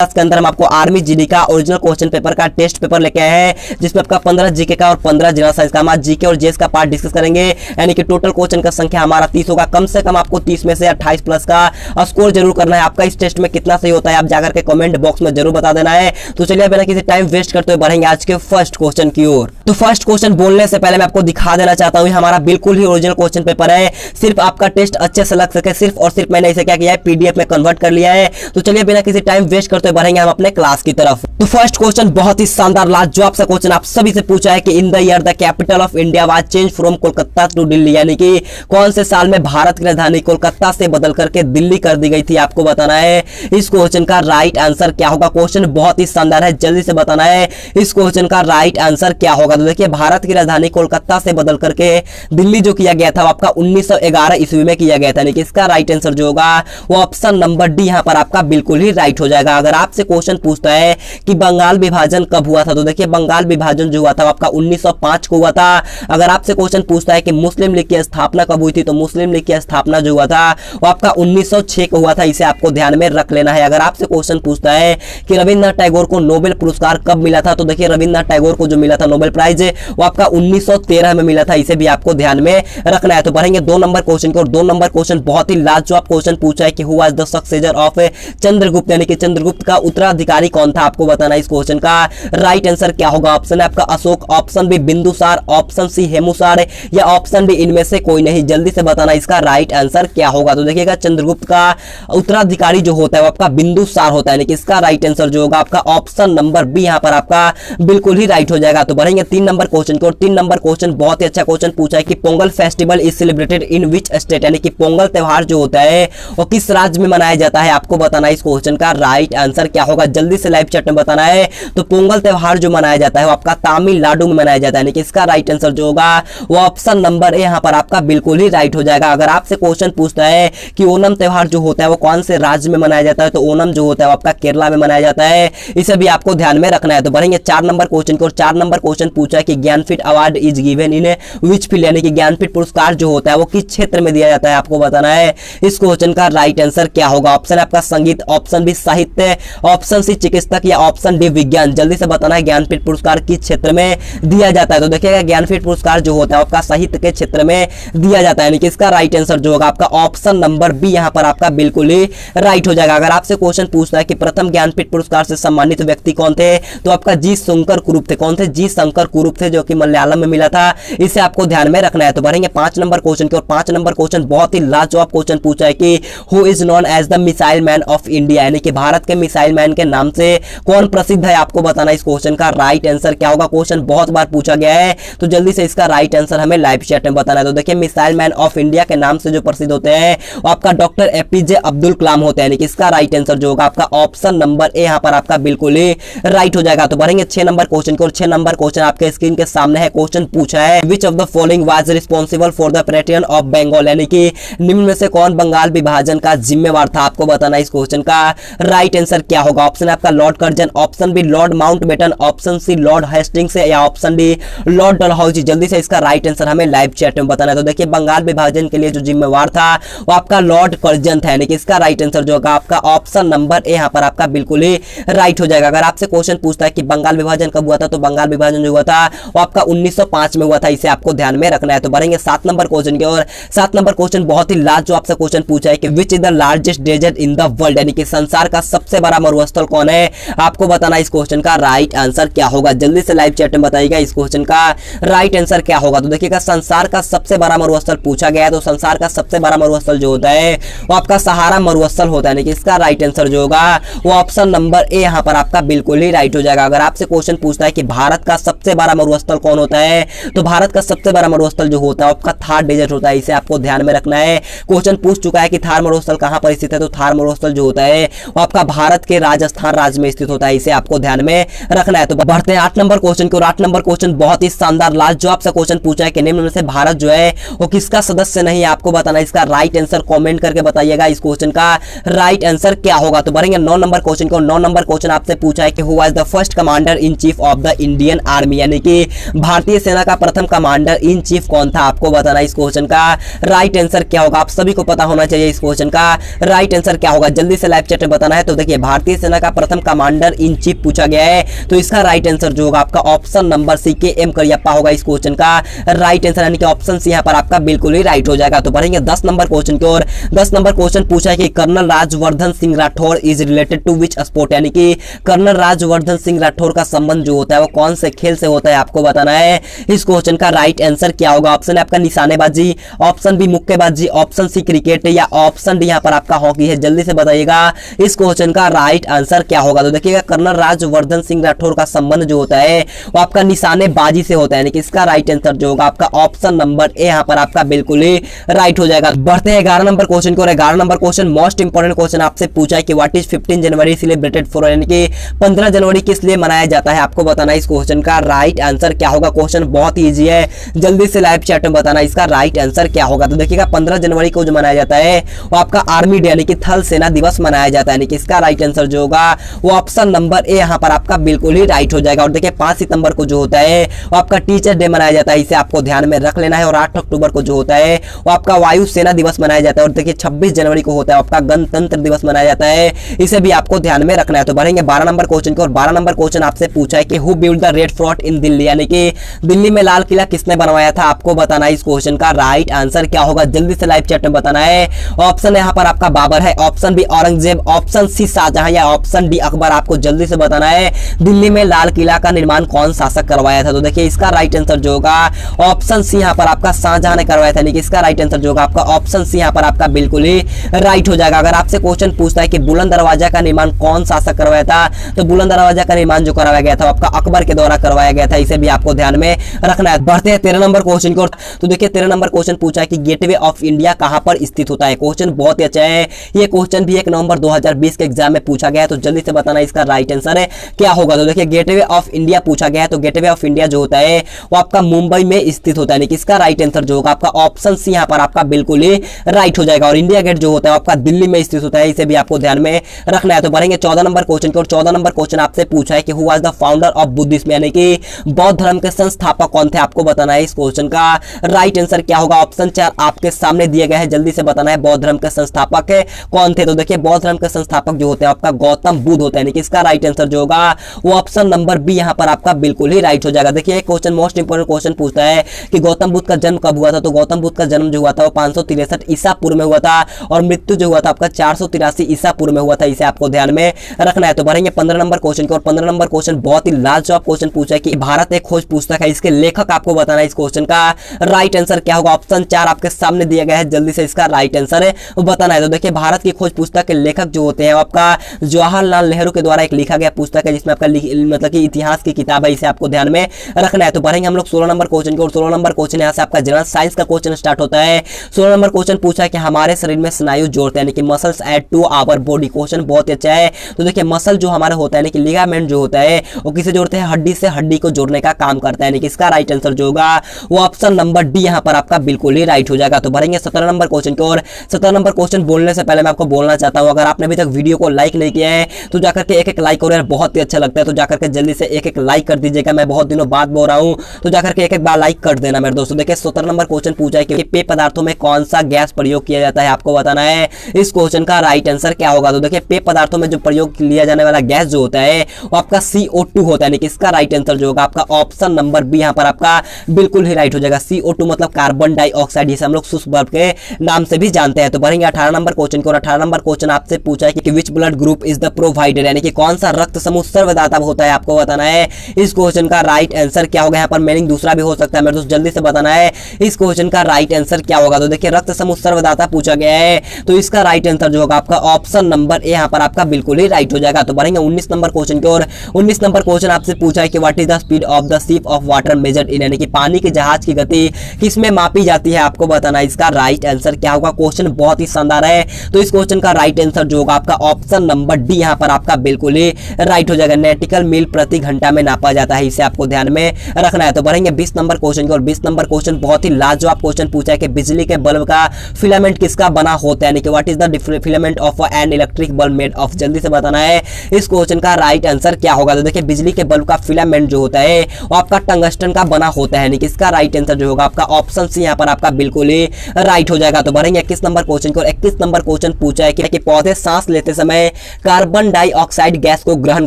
Class के अंदर हम आपको आर्मी जीडी का ओरिजिनल क्वेश्चन पेपर का टेस्ट पेपर लेके आए हैं, जिसमें आपका 15 जीके का और 15 जनरल साइंस का। हम आज जीके और जीएस का पार्ट डिस्कस करेंगे, यानी कि टोटल क्वेश्चन का संख्या हमारा 30 होगा। कम से कम आपको 30 में से 28 प्लस का स्कोर जरूर करना है। आपका इस टेस्ट में कितना सही होता है आप जाकर के कमेंट बॉक्स में जरूर बता देना है। तो चलिए बिना किसी टाइम वेस्ट करते हुए बढ़ेंगे आज के फर्स्ट क्वेश्चन की ओर। तो फर्स्ट क्वेश्चन बोलने से पहले मैं आपको दिखा देना चाहता हूँ, हमारा बिल्कुल ही ओरिजिनल क्वेश्चन पेपर है। सिर्फ आपका टेस्ट अच्छे से लग सके, सिर्फ और सिर्फ मैंने इसे क्या किया है, पीडीएफ में कन्वर्ट कर लिया है। तो चलिए बिना किसी टाइम वेस्ट करते हुए बढ़ेंगे हम अपने क्लास की तरफ। तो फर्स्ट क्वेश्चन बहुत ही शानदार लाजवाब सा क्वेश्चन आप सभी से पूछा है कि in the year the capital of India was change from Kolkata to Delhi, यानी कि कौन से साल में भारत की राजधानी कोलकाता से बदल करके दिल्ली कर दी गई थी। आपको बताना है इस क्वेश्चन का राइट आंसर क्या होगा। क्वेश्चन बहुत ही शानदार है, जल्दी से बताना है इस क्वेश्चन का राइट आंसर क्या होगा। तो देखिए भारत की राजधानी कोलकाता से बदल करके दिल्ली जो किया गया था वो आपका 1911 ईस्वी में किया गया था, यानी कि इसका राइट आंसर जो होगा वो ऑप्शन नंबर डी यहां पर आपका बिल्कुल ही राइट हो जाएगा। अगर आपसे क्वेश्चन पूछता है कि बंगाल विभाजन कब हुआ था, तो देखिए बंगाल विभाजन जो हुआ था वो आपका 1905 को हुआ था। अगर आपसे क्वेश्चन पूछता है कि मुस्लिम लीग की स्थापना कब हुई थी, तो मुस्लिम लीग की स्थापना जो हुआ था वो आपका 1906 को हुआ था। इसे आपको ध्यान में रख लेना है। अगर आपसे क्वेश्चन पूछता है कि रविंद्रनाथ टैगोर को नोबेल पुरस्कार कब मिला था, तो देखिए रविंद्रनाथ टैगोर को जो मिला था नोबेल प्राइज वो आपका 1913 में मिला था। इसे भी आपको ध्यान में रखना है। तो बढ़ेंगे 2 नंबर क्वेश्चन की और 2 नंबर क्वेश्चन बहुत ही लाजवाब क्वेश्चन पूछा है कि who was the successor of Chandragupta, यानी कि चंद्रगुप्त का उत्तराधिकारी कौन था। आपको बताना है इस क्वेश्चन का राइट आंसर क्या होगा। ऑप्शन है आपका Ashoka, option B Bindusara, option C Hemusar या ऑप्शन डी इनमें से कोई नहीं। जल्दी से बताना इसका राइट आंसर क्या होगा। तो देखिएगा चंद्रगुप्त का उत्तराधिकारी जो होता है वो आपका बिंदुसार होता है, यानी कि इसका राइट आंसर जो होगा आपका ऑप्शन नंबर बी यहां पर आपका बिल्कुल ही राइट हो जाएगा। तो बढ़ेंगे 3 नंबर क्वेश्चन की और 3 नंबर क्वेश्चन बहुत ही अच्छा क्वेश्चन पूछा है कि Pongal festival is celebrated in which state, यानी कि पोंगल त्यौहार जो होता है वो किस राज्य में मनाया जाता है। आपको बताना है इस क्वेश्चन का राइट आंसर क्या होगा। जल्दी से लाइव चैट में बताना है। तो पोंगल त्यौहार जो मनाया जाता है वो आपका तमिलनाडु में मनाया जाता है, यानी कि इसका राइट आंसर जो होगा वो ऑप्शन नंबर ए यहां पर आपका बिल्कुल ही राइट हो जाएगा। अगर आपसे क्वेश्चन पूछता है कि ओणम त्यौहार जो होता है वो कौन से राज्य में मनाया जाता है, तो ओणम जो होता है वो आपका केरला में मनाया जाता है। इसे भी आपको ध्यान में रखना है। तो बढ़ेंगे 4 नंबर क्वेश्चन को और 4 नंबर क्वेश्चन पूछा है कि Jnanpith award is given in which field, यानी कि ज्ञानपीठ पुरस्कार जो होता है वो किस क्षेत्र में दिया जाता है। आपको बताना है इस क्वेश्चन का राइट आंसर क्या होगा। ऑप्शन आपका संगीत, ऑप्शन बी साहित्य, ऑप्शन सी चिकित्सक या ऑप्शन डी विज्ञान। जल्दी से बताना है ज्ञानपीठ पुरस्कार किस क्षेत्र में दिया जाता है। तो देखिएगा ज्ञानपीठ पुरस्कार जो होता है आपका साहित्य के क्षेत्र में दिया जाता है, यानी कि इसका राइट आंसर जो होगा आपका ऑप्शन नंबर बी यहां पर आपका बिल्कुल ही राइट हो जाएगा। अगर आपसे क्वेश्चन पूछता है कि प्रथम ज्ञानपीठ पुरस्कार से सम्मानित व्यक्ति कौन थे, तो आपका जी शंकर कुरूप थे। कौन थे? जी शंकर कुरूप थे, जो कि मलयालम में मिला था। इसे आपको ध्यान में रखना है। तो बढ़ेंगे 5 नंबर क्वेश्चन की और 5 नंबर क्वेश्चन बहुत ही लाजवाब क्वेश्चन पूछा है कि who is known as the missile man of India, यानी कि भारत के मिसाइल मैन के नाम से कौन प्रसिद्ध है। आपको बताना इस क्वेश्चन का राइट आंसर क्या होगा। क्वेश्चन बहुत बार पूछा गया है, तो जल्दी से इसका राइट आंसर हमें लाइव चैट में बताना है। तो देखिए मिसाइल मैन ऑफ इंडिया के नाम से जो प्रसिद्ध होते हैं वो आपका डॉक्टर एपीजे अब्दुल कलाम होते हैं, यानी कि इसका राइट आंसर जो होगा आपका ऑप्शन नंबर ए यहां पर आपका बिल्कुल ही राइट हो जाएगा। तो बढ़ेंगे 6 नंबर क्वेश्चन को और 6 नंबर क्वेश्चन आपके स्क्रीन के सामने है। क्वेश्चन पूछा है which of the following was responsible for the partition of Bengal, यानी कि निम्न में से कौन बंगाल विभाजन का जिम्मेवार था। आपको बताना इस क्वेश्चन का राइट आंसर क्या होगा। ऑप्शन आपका Lord Curzon, option B Lord Mountbatten, option C Lord Hastings या ऑप्शन डी लॉर्ड डलहौजी। जल्दी से इसका राइट आंसर हमें लाइव चैट में बताना है। तो देखिए बंगाल विभाजन के लिए जो जिम्मेवार था वो आपका लॉर्ड कर्जन था, यानी कि इसका राइट आंसर जो होगा आपका ऑप्शन नंबर ए यहां पर आपका बिल्कुल ही राइट हो जाएगा। अगर आपसे क्वेश्चन पूछता है कि बंगाल विभाजन कब हुआ था, तो बंगाल विभाजन जो हुआ था वो आपका 1905 में हुआ था। इसे आपको ध्यान में रखना है। तो बढ़ेंगे 7 नंबर क्वेश्चन की और 7 नंबर क्वेश्चन बहुत ही लाजवाब सा क्वेश्चन पूछा है कि which is the largest desert in the world, यानी कि संसार का सबसे बड़ा मरुस्थल कौन है। आपको बताना इस क्वेश्चन का राइट आंसर क्या होगा। जल्दी से लाइव चैट में बताइएगा इस क्वेश्चन का राइट आंसर क्या होगा। तो देखिएगा संसार का सबसे बड़ा मरुस्थल पूछा गया है, तो संसार का सबसे बड़ा मरुस्थल जो होता है वो आपका सहारा मरुस्थल होता है, यानी कि इसका राइट आंसर जो होगा वो ऑप्शन नंबर ए यहां पर आपका बिल्कुल ही राइट हो जाएगा। अगर आपसे क्वेश्चन पूछता है कि भारत का सबसे बड़ा मरुस्थल कौन होता है, तो भारत का सबसे बड़ा मरुस्थल जो होता है आपका थार डेजर्ट होता है। इसे आपको ध्यान में रखना है। क्वेश्चन पूछ चुका है कि थार मरुस्थल कहां पर स्थित है, तो थार मरुस्थल जो होता है वो आपका भारत के राजस्थान राज्य में स्थित होता है। होता है, इसे आपको ध्यान में रखना है। तो बढ़ते हैं 8 नंबर क्वेश्चन की ओर। 8 नंबर क्वेश्चन बहुत ही शानदार लाजवाब सा क्वेश्चन पूछा है कि निम्न में से भारत जो है वो किसका सदस्य नहीं है, आपको बताना है। इसका राइट आंसर कमेंट करके बताइएगा, इस क्वेश्चन का राइट आंसर क्या होगा। तो बढ़ेंगे 9 नंबर क्वेश्चन को। 9 नंबर क्वेश्चन आपसे पूछा है कि who was the first commander in chief of the Indian army, यानी कि भारतीय सेना का प्रथम कमांडर इन चीफ कौन था, आपको बताना है। इस क्वेश्चन का राइट आंसर क्या होगा, आप सभी को पता होना चाहिए इस क्वेश्चन का राइट आंसर क्या होगा, जल्दी से लाइव चैट में बताना है। तो देखिए भारतीय सेना का प्रथम कमांडर इन चीफ पूछा गया है, तो इसका राइट आंसर जो होगा आपका ऑप्शन नंबर सी के एम करियप्पा होगा इस क्वेश्चन का राइट आंसर, यानी कि ऑप्शन सी यहां पर आपका बिल्कुल ही राइट हो जाएगा। तो बढ़ेंगे 10 नंबर क्वेश्चन की ओर। 10 नंबर क्वेश्चन पूछा है कि colonel Rajyavardhan Singh Rathore is related to which sport, यानी कि कर्नल राज्यवर्धन सिंह राठौर का संबंध जो होता है वो कौन से खेल से होता है, आपको बताना है। इस क्वेश्चन का राइट आंसर क्या होगा, ऑप्शन है आपका निशानेबाजी, ऑप्शन बी मुक्केबाजी, ऑप्शन सी क्रिकेट या ऑप्शन डी यहां पर आपका हॉकी है, जल्दी से बताइएगा इस क्वेश्चन का राइट आंसर क्या होगा। तो देखिएगा कर्नल राज्यवर्धन सिंह राठौर का संबंध जो होता है वो आपका निशानेबाजी से होता है, यानी कि इसका राइट आंसर जो होगा आपका ऑप्शन नंबर ए यहां पर आपका बिल्कुल ही राइट हो जाएगा। बढ़ते हैं 11 नंबर क्वेश्चन को। 11 number question most important question आपसे पूछा है कि what is 15 January celebrated for, यानी कि 15 जनवरी किस लिए मनाया जाता है, आपको बताना है। इस क्वेश्चन का राइट आंसर क्या होगा, क्वेश्चन बहुत ही इजी है, जल्दी से लाइव चैट में बताना इसका राइट आंसर क्या होगा। तो देखिएगा 15 जनवरी को जो मनाया जाता है वो आपका आर्मी डे यानी कि थल सेना दिवस मनाया जाता है, यानी कि इसका राइट आंसर जो होगा वो ऑप्शन नंबर ए यहां पर आपका बिल्कुल ही राइट हो जाएगा। और देखिए 5 सितंबर को जो होता है वो आपका टीचर डे मनाया जाता है, इसे आपको ध्यान में रख लेना है। और 8 अक्टूबर को जो होता है वो आपका वायु सेना दिवस मनाया जाता है। और देखिए 26 जनवरी को होता है आपका गणतंत्र दिवस मनाया जाता है, इसे भी आपको ध्यान में रखना है। तो बढ़ेंगे 12 नंबर क्वेश्चन को। और 12 नंबर क्वेश्चन आपसे पूछा है कि who build the Red Fort in Delhi, यानी कि दिल्ली में लाल किला किसने बनवाया था, आपको बताना है। इस क्वेश्चन का राइट आंसर क्या होगा, जल्दी से लाइव चैट में बताना है। ऑप्शन यहां पर आपका बाबर है, option B Aurangzeb, option C Shahjahan या ऑप्शन डी अकबर, आपको जल्दी से बताना है दिल्ली में लाल किला का निर्माण कौन शासक करवाया था। तो देखिए इसका राइट आंसर जो होगा ऑप्शन सी यहां पर आपका शाहजहां ने करवाया था, यानी कि इसका राइट आंसर जो होगा आपका ऑप्शन सी यहां पर आपका बिल्कुल ही राइट हो जाएगा। अगर आपसे क्वेश्चन पूछता है कि बुलंद दरवाजा का निर्माण कौन शासक करवाया था, तो बुलंद दरवाजा का निर्माण जो करवाया गया था आपका अकबर के द्वारा करवाया गया था, इसे भी आपको ध्यान में रखना है। बढ़ते हैं 13 नंबर क्वेश्चन की ओर। तो देखिए 13 नंबर क्वेश्चन पूछा है कि गेटवे ऑफ इंडिया कहां पर स्थित होता है, क्वेश्चन बहुत ही अच्छा है, ये क्वेश्चन भी 1 नवंबर 2020 के एग्जाम में पूछा गया है, तो जल्दी से बताना इसका राइट आंसर है क्या होगा। तो देखिए गेटवे ऑफ इंडिया पूछा गया है, तो गेटवे ऑफ इंडिया जो होता है वो आपका मुंबई में स्थित होता है, यानी कि इसका राइट आंसर जो होगा आपका ऑप्शन सी यहां पर आपका बिल्कुल ही राइट हो जाएगा। और इंडिया गेट जो होता है आपका दिल्ली में स्थित होता है, इसे भी आपको ध्यान में रखना है। तो बढ़ेंगे 14 नंबर क्वेश्चन की ओर। 14 नंबर क्वेश्चन आपसे पूछा है कि who was the founder of Buddhism, यानी कि बौद्ध धर्म के संस्थापक कौन थे, आपको बताना है। इस क्वेश्चन का राइट आंसर क्या होगा, ऑप्शन 4 आपके सामने दिए गए हैं, जल्दी से बताना है बौद्ध धर्म के संस्थापक कौन थे। तो देखिए बौद्ध धर्म के संस्थापक जो होते हैं आपका गौतम बुद्ध होता है, यानी कि इसका राइट आंसर जो होगा वो ऑप्शन नंबर बी यहां पर आपका बिल्कुल ही राइट हो जाएगा। देखिए क्वेश्चन मोस्ट इंपोर्टेंट क्वेश्चन पूछता है कि गौतम बुद्ध का जन्म कब हुआ था, तो गौतम बुद्ध का जन्म जो हुआ था वो 563 ईसा पूर्व में हुआ था, और मृत्यु जो हुआ था आपका 483 ईसा पूर्व में हुआ था, इसे आपको ध्यान में रखना है। तो बढ़ेंगे 15 नंबर क्वेश्चन की ओर। 15 नंबर क्वेश्चन बहुत ही लाजवाब क्वेश्चन पूछा है कि भारत एक खोज पुस्तक है, इसके लेखक आपको बताना है। इस क्वेश्चन का राइट आंसर क्या होगा, ऑप्शन 4 आपके सामने दिया गया है, जल्दी से इसका राइट आंसर है बताना है। तो देखिए भारत की खोज पुस्तक के लेखक जो होते हैं आपका जवाहरलाल नेहरू के द्वारा एक लिखा गया पुस्तक है, जिसमें आपका मतलब कि इतिहास की किताब है, इसे आपको ध्यान में रखना है। तो बढ़ेंगे हम लोग 16 नंबर क्वेश्चन की ओर। 16 नंबर क्वेश्चन यहाँ से आपका जनरल साइंस का क्वेश्चन स्टार्ट होता है। 16 नंबर क्वेश्चन पूछा है कि हमारे शरीर में स्नायु जोड़ते हैं, यानी कि muscles add to our body, question बहुत अच्छा है। तो देखिए मसल जो हमारा होता है यानी कि लिगामेंट जो होता है वो किसे जोड़ते हैं, हड्डी से हड्डी को जोड़ने का काम करता है, यानी कि इसका राइट आंसर जो होगा वो ऑप्शन नंबर डी यहाँ पर आपका बिल्कुल ही राइट हो जाएगा। तो बढ़ेंगे 17 नंबर क्वेश्चन की ओर। 17 नंबर क्वेश्चन बोलने से पहले मैं आपको बोलना चाहता हूँ, अगर आपने अभी तक वीडियो को लाइक नहीं किया है तो जाकर के एक लाइक करो यार, बहुत ही अच्छा लगता है, तो जाकर के जल्दी से एक लाइक कर दीजिएगा। मैं बहुत दिनों बाद बोल रहा हूँ, तो जाकर के एक बार लाइक कर देना मेरे दोस्तों। देखिए 17 नंबर क्वेश्चन पूछा है कि पेय पदार्थों में कौन सा गैस प्रयोग किया जाता है, आपको बताना है। इस क्वेश्चन का राइट आंसर क्या होगा। तो देखिए पेय पदार्थों में जो प्रयोग लिया जाने वाला गैस जो होता है वो आपका CO2 होता है, यानी कि इसका राइट आंसर जो होगा आपका ऑप्शन नंबर बी यहाँ पर आपका बिल्कुल ही राइट हो जाएगा। CO2 मतलब कार्बन डाइऑक्साइड, जिसे हम लोग शुष्क बर्फ के नाम से भी जानते हैं। तो बढ़ेंगे 18 नंबर क्वेश्चन को। 18 नंबर क्वेश्चन आपसे पूछा है कि which blood group is the provider, यानी कि कौन सा रक्त समूह सर्वदाता होता है, आपको बताना है। इस क्वेश्चन का राइट आंसर क्या होगा, यहाँ पर मीनिंग दूसरा भी हो सकता है मेरे दोस्त, जल्दी से बताना है इस क्वेश्चन का राइट आंसर क्या होगा। तो देखिए रक्त समूह सर्वदाता पूछा गया है, तो इसका राइट आंसर जो होगा आपका ऑप्शन नंबर ए यहाँ पर आपका बिल्कुल ही राइट हो जाएगा। तो बढ़ेंगे 19 नंबर क्वेश्चन की ओर। 19 नंबर क्वेश्चन आपसे पूछा है कि what is the speed of the ship of water measured in, यानी कि पानी के जहाज की गति किसमें मापी जाती है, आपको बताना है। इसका राइट आंसर क्या होगा, क्वेश्चन बहुत ही शानदार है। तो इस क्वेश्चन का राइट आंसर जो होगा आपका ऑप्शन नंबर डी यहाँ पर आपका बिल्कुल ही राइट हो जाएगा। नेटिकल मील प्रति घंटा में नापा जाता है, इसे आपको ध्यान में रखना है। तो बढ़ेंगे 20 नंबर क्वेश्चन की और 20 नंबर क्वेश्चन बहुत ही लाजवाब क्वेश्चन पूछा है कि बिजली के बल्ब का फिलामेंट किसका बना होता है, यानी कि what is the filament of an electric bulb made of. जल्दी से बताना है इस क्वेश्चन का राइट आंसर क्या होगा। तो देखिए बिजली के बल्ब का फिलामेंट जो होता है वो आपका टंगस्टन का बना होता है, यानी कि इसका राइट आंसर जो होगा आपका ऑप्शन सी यहाँ पर आपका बिल्कुल ही राइट हो जाएगा। तो बढ़ेंगे 21 नंबर क्वेश्चन को। 21 नंबर क्वेश्चन पूछा है कि पौधे सांस लेते समय कार्बन डाइऑक्साइड गैस को ग्रहण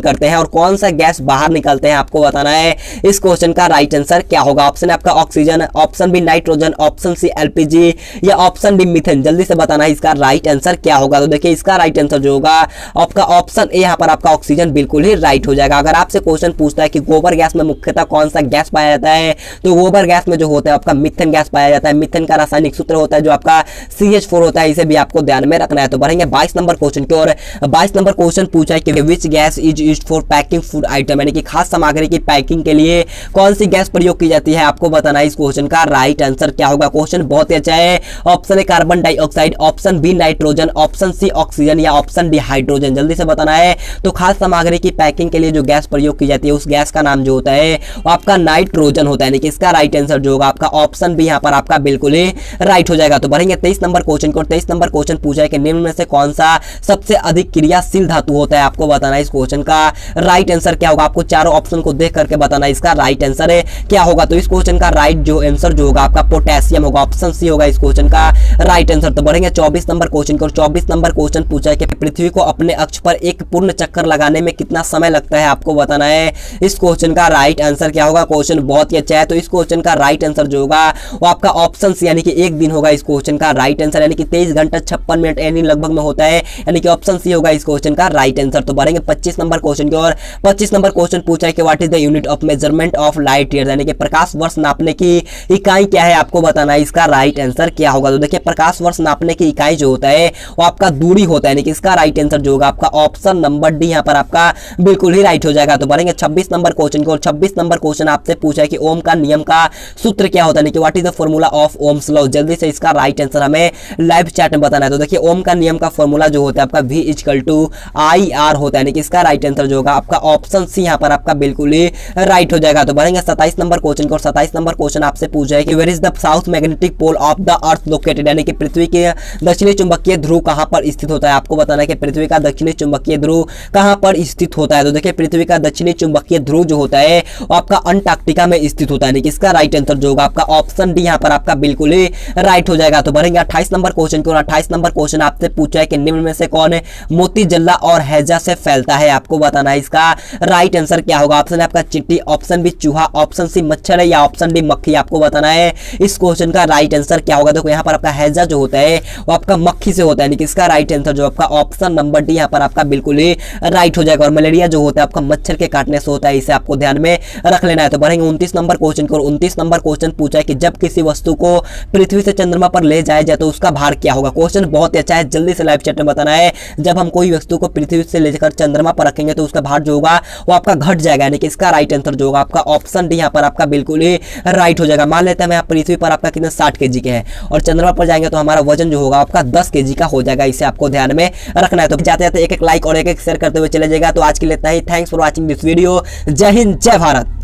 करते हैं और कौन सा गैस बाहर निकलते हैं, आपको बताना है इस क्वेश्चन का राइट आंसर क्या होगा। ऑप्शन है आपका oxygen, option B nitrogen, option C LPG या ऑप्शन डी मीथेन। जल्दी से बताना है इसका राइट आंसर क्या होगा। तो देखिए इसका राइट आंसर जो होगा आपका ऑप्शन ए यहाँ पर आपका ऑक्सीजन बिल्कुल ही राइट हो जाएगा। अगर आपसे क्वेश्चन पूछता है कि गोबर गैस में मुख्यतः कौन सा गैस पाया जाता है, तो गोबर गैस में जो होता है आपका मीथेन गैस पाया जाता है। मीथेन का रासायनिक सूत्र होता है जो आपका CH4 होता है, इसे भी आपको ध्यान में रखना है। तो बढ़ेंगे 22 नंबर क्वेश्चन की और 22 नंबर क्वेश्चन पूछा है कि which gas is used for packing food item, यानी कि खाद्य सामग्री की पैकिंग के लिए कौन सी गैस प्रयोग की जाती है, आपको बताना है इस क्वेश्चन का राइट आंसर क्या होगा। क्वेश्चन बहुत ही अच्छा है। Option A carbon dioxide, option B nitrogen, option C oxygen या ऑप्शन डी हाइड्रोजन। जल्दी से बताना है। तो खाद्य सामग्री की पैकिंग के लिए जो गैस प्रयोग की जाती है उस गैस का नाम जो होता है वो आपका नाइट्रोजन होता है, यानी कि इसका राइट आंसर जो होगा आपका ऑप्शन बी यहाँ पर आपका बिल्कुल ही राइट हो जाएगा। तो बढ़ेंगे 23 नंबर क्वेश्चन को। 23 नंबर क्वेश्चन पूछा है कि निम्न में से कौन सा सबसे अधिक क्रियाशील धातु होता है, आपको बताना है इस क्वेश्चन का राइट आंसर क्या होगा। आपको चारों ऑप्शन को देख करके बताना है इसका राइट आंसर है क्या होगा। तो इस क्वेश्चन का राइट जो आंसर जो होगा आपका पोटेशियम होगा, ऑप्शन सी होगा इस क्वेश्चन का राइट आंसर। तो बढ़ेंगे 24 नंबर क्वेश्चन को। 24 नंबर क्वेश्चन पूछा है कि पृथ्वी को अपने अक्ष पर एक पूर्ण चक्कर लगाने में कितना समय लगता है, आपको बताना है इस क्वेश्चन का राइट आंसर क्या होगा। क्वेश्चन बहुत ही अच्छा है। तो इस क्वेश्चन का राइट आंसर जो होगा वो आपका ऑप्शन सी यानी कि एक दिन होगा इस क्वेश्चन का राइट आंसर, यानी कि 23 घंटा 56 मिनट यानी लगभग में होता है, यानी कि ऑप्शन सी होगा इस क्वेश्चन का राइट आंसर। तो बढ़ेंगे 25 नंबर क्वेश्चन की और 25 नंबर क्वेश्चन पूछा है कि what is the unit of measurement of light year, यानी कि प्रकाश वर्ष नापने की इकाई क्या है, आपको बताना है इसका राइट आंसर क्या होगा। तो देखिए प्रकाश वर्ष नापने की इकाई जो होता है वो आपका दूरी होता है, यानी कि इसका राइट आंसर जो होगा आपका ऑप्शन नंबर डी यहाँ पर आपका बिल्कुल ही राइट हो जाएगा। तो बढ़ेंगे 26 नंबर क्वेश्चन को। 26 नंबर क्वेश्चन आपसे पूछा है कि ओम का नियम का सूत्र क्या होता है, यानी कि what is the formula of Ohm's law. जल्दी से इसका राइट आंसर हमें लाइव चैट में बताना है। तो देखिए ओम का नियम का फॉर्मूला जो होता है आपका V = IR होता है, यानी कि इसका राइट आंसर जो होगा आपका ऑप्शन सी यहाँ पर आपका बिल्कुल ही राइट हो जाएगा। तो बढ़ेंगे 27 नंबर क्वेश्चन को। 27 नंबर क्वेश्चन आपसे पूछा है कि where is the south magnetic pole of the earth located, यानी कि पृथ्वी के दक्षिणी चुंबकीय ध्रुव कहां पर स्थित होता है, आपको बताना है कि पृथ्वी का दक्षिणी चुंबकीय ध्रुव कहां पर स्थित होता है। तो देखिए पृथ्वी का दक्षिणी चुंबकीय ध्रुव जो होता है वो आपका अंटार्कटिका में स्थित होता है, यानी कि इसका राइट आंसर जो होगा आपका ऑप्शन डी यहाँ पर आपका बिल्कुल ही राइट हो जाएगा। तो बढ़ेंगे 28 नंबर क्वेश्चन को। 28 नंबर क्वेश्चन आपसे पूछा है कि निम्न में से कौन है मोती जल्ला और हैजा से फैलता है, आपको बताना है इसका राइट आंसर क्या होगा। ऑप्शन है आपका चींटी, ऑप्शन बी चूहा, ऑप्शन सी मच्छर है या ऑप्शन डी मक्खी, आपको बताना है इस क्वेश्चन का राइट आंसर क्या होगा। देखो यहाँ पर आपका हैजा जो होता है वो आपका मक्खी से होता है, यानी कि इसका राइट आंसर जो आपका ऑप्शन नंबर डी यहाँ पर आपका बिल्कुल ही राइट हो जाएगा। और मलेरिया जो होता है आपका मच्छर के काटने से होता है, इसे आपको ध्यान में रख लेना है। तो बढ़ेंगे 29 नंबर क्वेश्चन को। 29 नंबर क्वेश्चन पूछा है कि जब किसी वस्तु को पृथ्वी से चंद्रमा पर ले जाया जाए तो उसका भार क्या होगा। क्वेश्चन बहुत ही अच्छा है, जल्दी से लाइव चैट में बताना है। जब हम कोई वस्तु को पृथ्वी से लेकर चंद्रमा पर रखेंगे तो उसका भार जो होगा वो आपका घट जाएगा, यानी कि इसका राइट आंसर जो होगा आपका ऑप्शन डी यहाँ पर आपका बिल्कुल ही राइट हो जाएगा। मान लेते हैं पृथ्वी पर आपका कितना 60 kg के है और चंद्रमा पर जाएंगे तो हमारा वजन जो होगा आपका 10 kg का हो जाएगा, इसे आपको ध्यान में रखना है। तो जाते जाते एक लाइक और एक शेयर करते हुए चले जाएगा। तो आज के लिए इतना ही। Thanks for watching this video. जय हिंद, जय भारत।